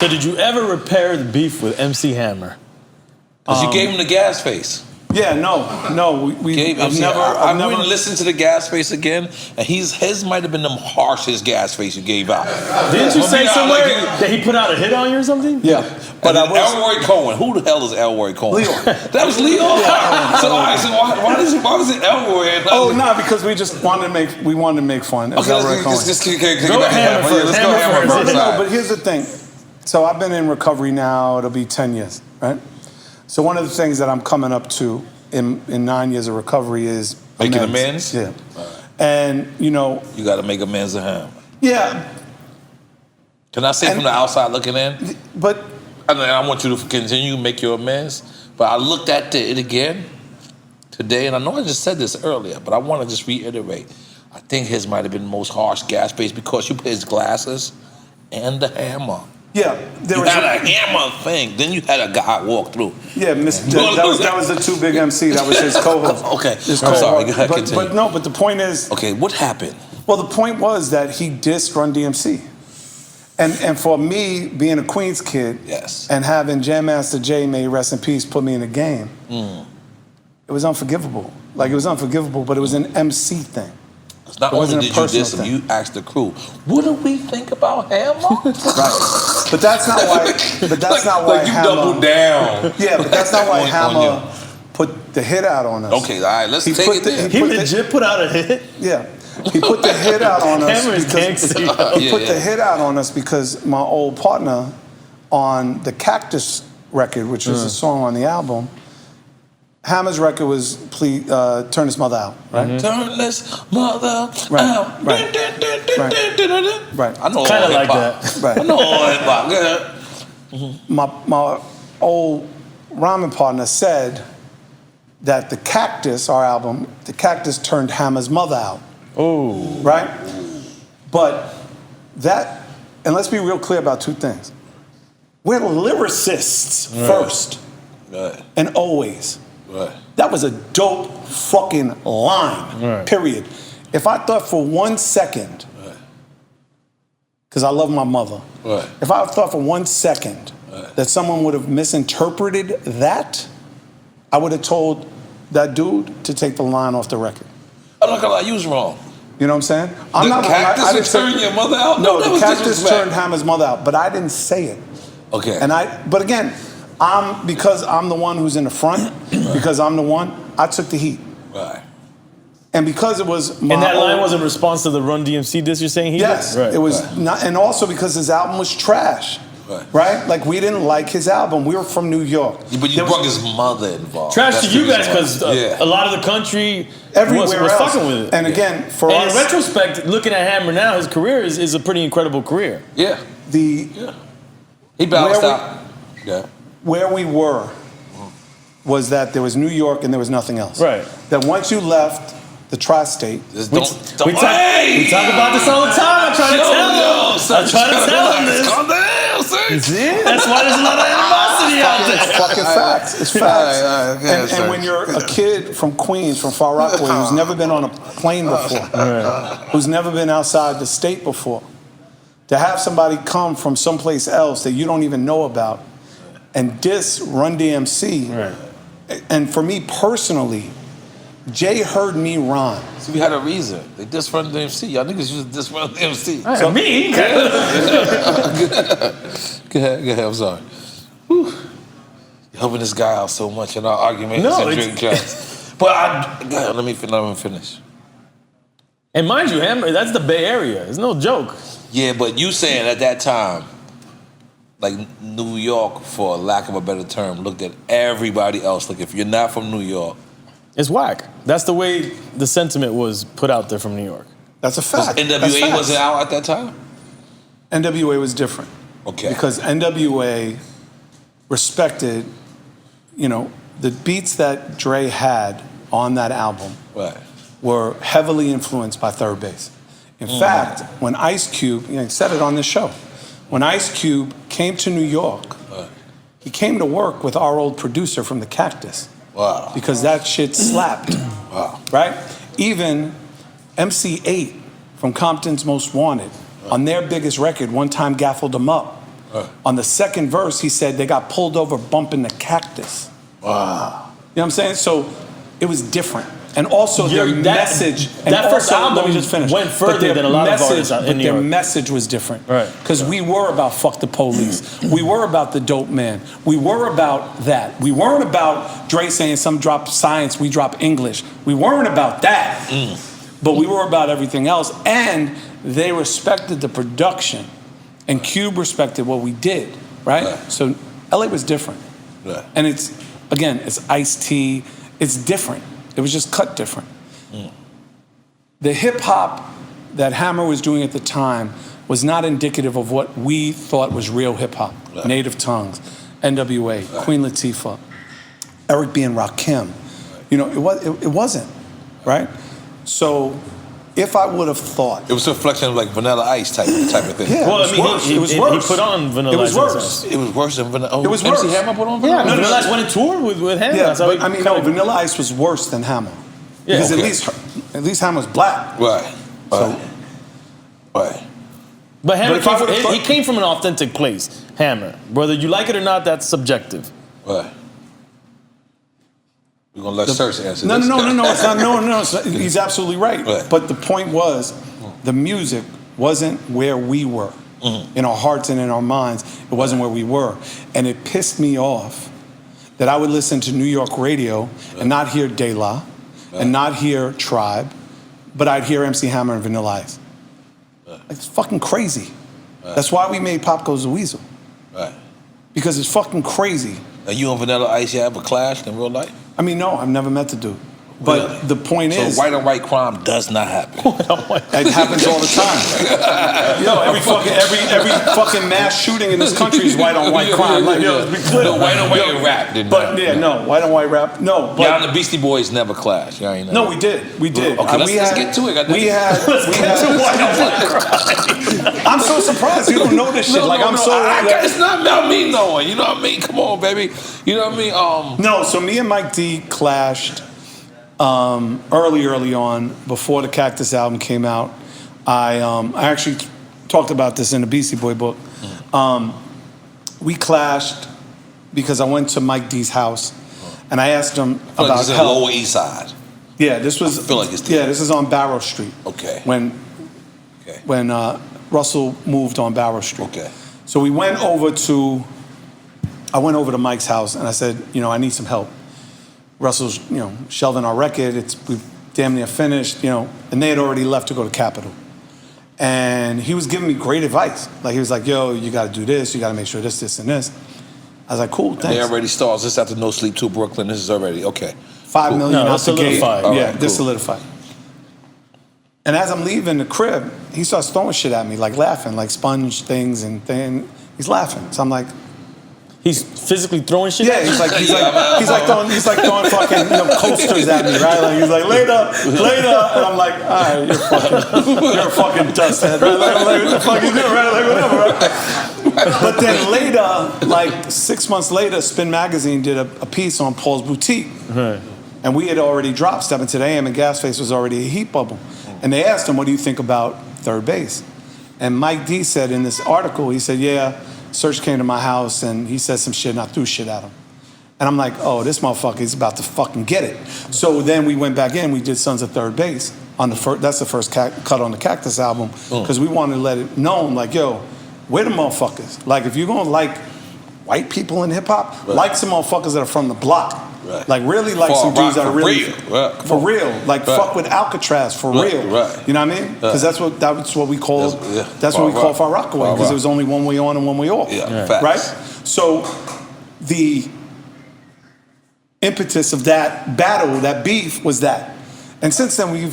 So did you ever repair the beef with MC Hammer? Because you gave him the gas face. Yeah, no. I wouldn't listen to the gas face again, and his might have been the harshest gas face you gave out. Didn't you say somewhere that he put out a hit on you or something? Yeah. But Elroy Cohen. Who the hell is Elroy Cohen? Leon. That was Leon? So why was it Elroy? Oh, no, because we just wanted to make fun. Okay, let's get back to Hammer first. Let's go Hammer first. No, but here's the thing. So I've been in recovery now, it'll be 10 years, right? So one of the things that I'm coming up to in 9 years of recovery is making amends? Yeah. And, you know... You got to make amends to him. Yeah. Can I say from the outside looking in? But... I want you to continue to make your amends, but I looked at it again today, and I know I just said this earlier, but I want to just reiterate. I think his might have been the most harsh gas base because you put his glasses and the hammer. Yeah, you had a hammer thing. Then you had a guy walk through. Yeah, that was the Too Big MC. That was his co-host. Okay, I'm sorry. Go ahead, continue. But the point is... Okay, what happened? Well, the point was that he dissed Run DMC. And for me, being a Queens kid... Yes. And having Jam Master Jay, may he rest in peace, put me in the game, it was unforgivable. Like, it was unforgivable, but it was an MC thing. Not only did you diss him, you asked the crew, what do we think about Hammer? Right. But that's not why. But that's not why you Hammer doubled down. Yeah, but that's not why Hammer put the hit out on us. Okay, all right, let's take it there. He legit put out a hit? Yeah. He put the hit out on us. Hammer is gangsta. He put the hit out on us because my old partner on the Cactus record, which was a song on the album, Hammer's record was Turn This Mother Out, right? Turn This Mother Out. Right. I know kind of all like hip-hop. that. Right. I know all hip-hop. Go ahead. My old rhyming partner said that the Cactus, our album, the Cactus turned Hammer's mother out. Oh. Right? But that, and let's be real clear about two things. We're lyricists first and always. Right. That was a dope fucking line, period. If I thought for 1 second, because I love my mother, if I thought for 1 second that someone would have misinterpreted that, I would have told that dude to take the line off the record. I'm not gonna lie, you was wrong. You know what I'm saying? I didn't turn your mother out? No, the Cactus turned Hammer's mother out, but I didn't say it. Okay. But again, because I'm the one who's in the front, because I'm the one, I took the heat. Right. And because it was my And that line was in response to the Run DMC diss you're saying he Yes, did? it was not, and also because his album was trash. Right? Like, we didn't like his album. We were from New York. But you brought his mother involved. Trash to you guys because a lot of the country was fucking with it. And again, for us... And in retrospect, looking at Hammer now, his career is a pretty incredible career. Yeah. He balanced out. Where we were was that there was New York and there was nothing else. Right. That once you left the tri-state... We talk about this all the time. I try to tell him this. Calm down, Serch. See? That's why there's a lot of animosity out there. It's fucking facts. It's facts. And when you're a kid from Queens, from Far Rockaway, who's never been on a plane before, who's never been outside the state before, to have somebody come from someplace else that you don't even know about and diss Run DMC, and for me personally, Jay heard me rhyme. So we had a reason. They diss Run DMC. Y'all niggas used to diss Run DMC. So me? Go ahead, I'm sorry. Whew. You're helping this guy out so much in our arguments and drink shots. But go ahead, let me finish. And mind you, Hammer, that's the Bay Area. It's no joke. Yeah, but you saying at that time, like New York, for lack of a better term, looked at everybody else. Like, if you're not from New York, it's whack. That's the way the sentiment was put out there from New York. That's a fact. NWA wasn't out at that time? NWA was different. Okay. Because NWA respected, the beats that Dre had on that album were heavily influenced by Third Base. In fact, when Ice Cube, he said it on this show, when Ice Cube came to New York, he came to work with our old producer from the Cactus. Wow. Because that shit slapped. Wow. Right? Even MC8 from Compton's Most Wanted, on their biggest record, one time gaffled him up On the second verse, he said they got pulled over bumping the cactus. Wow. You know what I'm saying? So it was different. And also their message. That first album went further than a lot of artists in New York. Their message was different. Right. Because we were about fuck the police. We were about the dope man. We were about that. We weren't about Dre saying some drop science, we drop English. We weren't about that. But we were about everything else. And they respected the production. And Cube respected what we did, right? So LA was different. And it's, again, it's Ice-T. It's different. It was just cut different. The hip hop that Hammer was doing at the time was not indicative of what we thought was real hip hop. Native Tongues, NWA, Queen Latifah, Eric B. and Rakim. You know, it wasn't, right? So if I would have thought... It was a reflection of like Vanilla Ice type of thing. Yeah, well, it was worse. He put on Vanilla Ice. It was worse. It was worse than Vanilla. It was worse. MC Hammer put on Vanilla Ice? Vanilla Ice went on tour with Hammer. Yeah, but I mean, no, Vanilla Ice was worse than Hammer. Yeah, because at least Hammer's black. Right. So, right. But Hammer he came from an authentic place, Hammer. Whether you like it or not, that's subjective. Right. We're going to let Serch answer no, this. No, it's not. No, it's not, he's absolutely right. But the point was, the music wasn't where we were. In our hearts and in our minds, it wasn't where we were. And it pissed me off that I would listen to New York radio and not hear De La, and not hear Tribe, but I'd hear MC Hammer and Vanilla Ice. It's fucking crazy. That's why we made Pop Goes the Weasel. Right. Because it's fucking crazy. Are you and Vanilla Ice, you ever clashed in real life? I mean, no, I've never met the dude. But the point is... So white on white crime does not happen. It happens all the time. Yo, every fucking mass shooting in this country is white on white crime. Like, yo, let's be clear. No, white on white rap didn't But yeah, no, white on white rap, no. But, y'all and the Beastie Boys never clashed. Y'all ain't no, we did. We did. Okay, let's get to it. Let's get to white on white crime. I'm so surprised you don't know this shit. It's not about me knowing. You know what I mean? Come on, baby. You know what I mean? No, so me and Mike D clashed early on, before the Cactus album came out. I actually talked about this in the Beastie Boy book. We clashed because I went to Mike D's house and I asked him about help. Lower East Side. Yeah, this was. I feel like it's this is on Barrow Street. Okay. When Russell moved on Barrow Street. Okay. So I went over to Mike's house and I said, I need some help. Russell's, shelving our record. We've damn near finished, and they had already left to go to Capitol. And he was giving me great advice. Like, he was like, yo, you got to do this. You got to make sure this, and this. I was like, cool, thanks. They already stars. This after No Sleep 2 Brooklyn. This is already, okay. 5 million out the gate. Right, solidified. And as I'm leaving the crib, he starts throwing shit at me, like laughing, like sponge things and things. He's laughing. So I'm like, he's physically throwing shit. Yeah, he's like throwing fucking coasters at me, right? Like he's like later, and I'm like, all right, you're a fucking dust head, right? Like what the fuck you doing, right? Like whatever, right? But then later, like 6 months later, Spin Magazine did a piece on Paul's Boutique, and we had already dropped Step Into the AM, and Gasface was already a heat bubble, and they asked him, what do you think about Third Base? And Mike D said in this article, he said, yeah. Serch came to my house and he said some shit and I threw shit at him. And I'm like, oh, this motherfucker is about to fucking get it. So then we went back in, we did Sons of Third Base. That's the first cut on the Cactus album, because we wanted to let it known, like, yo, we're the motherfuckers. Like, if you're gonna like white people in hip hop, like some motherfuckers that are from the block. Right. Like really like some dudes that are really for real. Like fuck with Alcatraz for real. Right. You know what I mean? Because that's what we call Far Rockaway, because it was only one way on and one way off. Yeah. Right? So the impetus of that battle, that beef, was that. And since then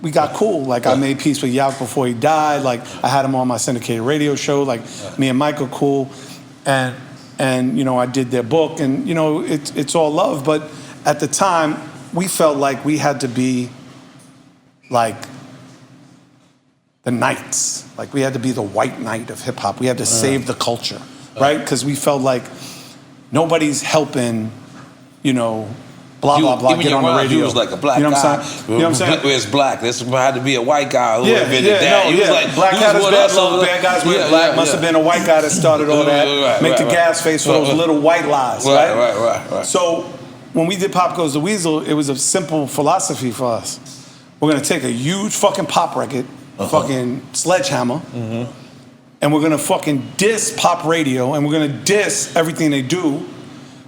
we got cool. Like I made peace with Yacht before he died. Like I had him on my syndicated radio show. Like me and Mike are cool. And I did their book, and it's all love. But at the time, we felt like we had to be like the knights. Like we had to be the white knight of hip hop. We had to save the culture, right? Because we felt like nobody's helping, blah, blah, blah, get on the radio. He was like a black you know guy. What I'm saying? You know what I'm saying? Where's black? This had to be a white guy who Yeah, invented that. no, He was like, black he hat was is with bad us. love, bad guys wear black. Must have been a white guy that started all that. Make the gas face for those little white lies, right? Right. So when we did Pop Goes the Weasel, it was a simple philosophy for us. We're gonna take a huge fucking pop record, fucking Sledgehammer, and we're gonna fucking diss pop radio, and we're gonna diss everything they do.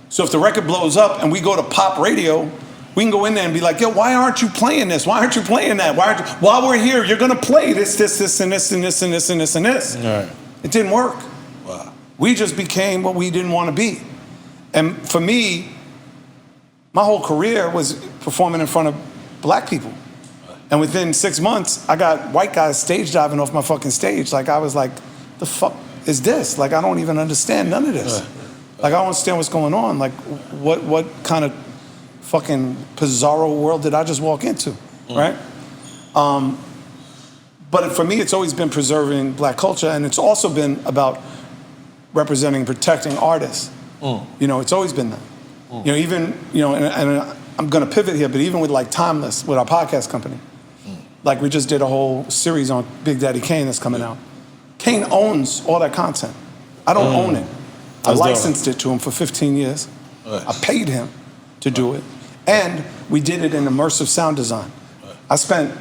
So if the record blows up and we go to pop radio, we can go in there and be like, yo, why aren't you playing this? Why aren't you playing that? Why aren't you? While we're here, you're gonna play this, and this, and this, and this, and this, and this. Right. It didn't work. Wow. We just became what we didn't want to be. And for me, my whole career was performing in front of black people. And within 6 months, I got white guys stage diving off my fucking stage. Like, I was like, the fuck is this? Like, I don't even understand none of this. Like, I don't understand what's going on. Like, what kind of fucking bizarro world did I just walk into, right? But for me, it's always been preserving black culture, and it's also been about representing and protecting artists. You know, it's always been that. You know, even, you know, and I'm gonna pivot here, but even with like Timeless, with our podcast company, like we just did a whole series on Big Daddy Kane that's coming out. Kane owns all that content. I don't own it. I licensed it to him for 15 years. I paid him to do it. And we did it in immersive sound design. I spent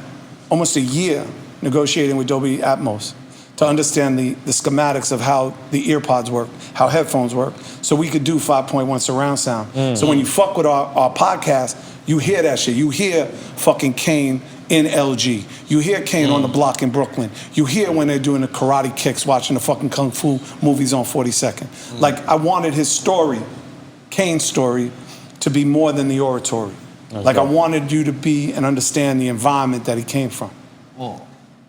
almost a year negotiating with Dolby Atmos to understand the schematics of how the ear pods work, how headphones work, so we could do 5.1 surround sound. So when you fuck with our podcast, you hear that shit. You hear fucking Kane in LG. You hear Kane on the block in Brooklyn. You hear when they're doing the karate kicks, watching the fucking Kung Fu movies on 42nd. Like, I wanted his story, Kane's story, to be more than the oratory. Like, I wanted you to be and understand the environment that he came from.